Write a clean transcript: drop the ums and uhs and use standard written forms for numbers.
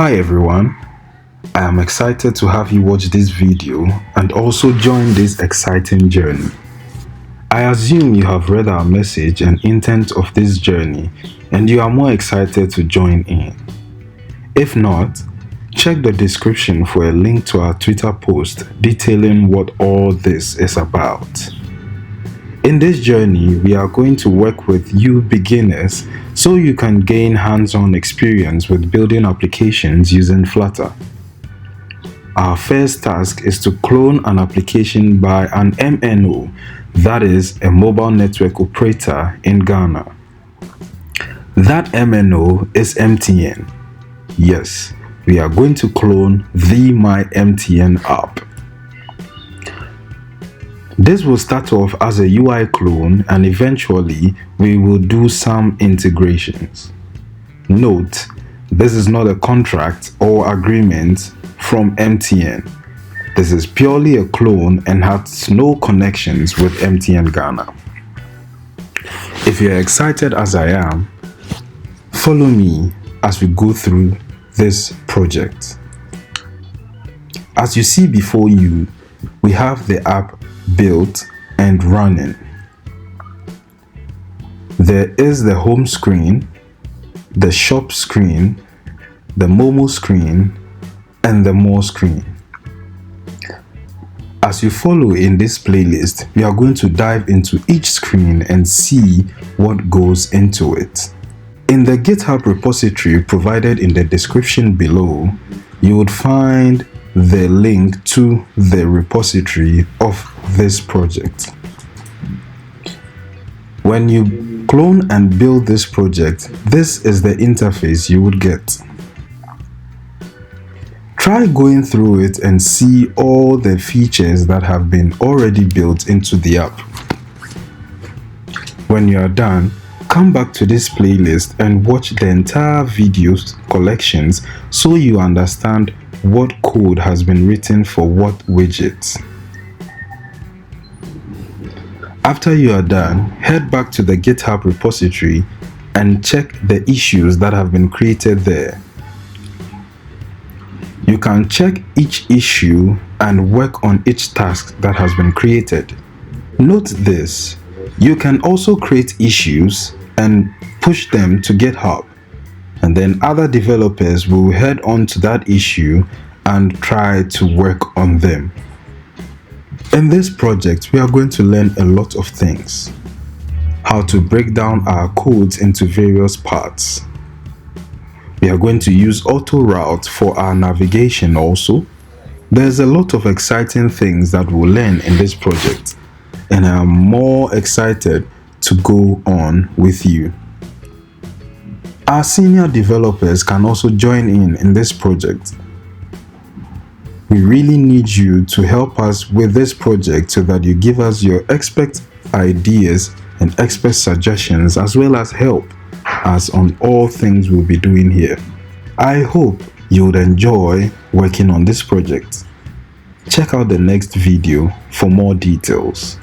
Hi everyone, I am excited to have you watch this video and also join this exciting journey. I assume you have read our message and intent of this journey and you are more excited to join in. If not, check the description for a link to our Twitter post detailing what all this is about. In this journey, we are going to work with you beginners so you can gain hands-on experience with building applications using Flutter. Our first task is to clone an application by an MNO, that is, a mobile network operator in Ghana. That MNO is MTN. Yes, we are going to clone the MyMTN app. This will start off as a UI clone and eventually we will do some integrations. Note, this is not a contract or agreement from MTN. This is purely a clone and has no connections with MTN Ghana. If you're excited as I am, follow me as we go through this project. As you see before you, we have the app built and running. There is the home screen, the shop screen, the Momo screen, and the more screen. As you follow in this playlist, we are going to dive into each screen and see what goes into it. In the GitHub repository provided in the description below, you would find the link to the repository of this project. When you clone and build this project, this is the interface you would get. Try going through it and see all the features that have been already built into the app. When you are done, come back to this playlist and watch the entire video collections so you understand what code has been written for what widgets. After you are done, head back to the GitHub repository and check the issues that have been created there. You can check each issue and work on each task that has been created. Note this, you can also create issues and push them to GitHub, and then other developers will head on to that issue and try to work on them. In this project, we are going to learn a lot of things. How to break down our codes into various parts. We are going to use auto route for our navigation also. There's a lot of exciting things that we'll learn in this project, and I'm more excited to go on with you. Our senior developers can also join in this project. We really need you to help us with this project so that you give us your expert ideas and expert suggestions as well as help us on all things we'll be doing here. I hope you would enjoy working on this project. Check out the next video for more details.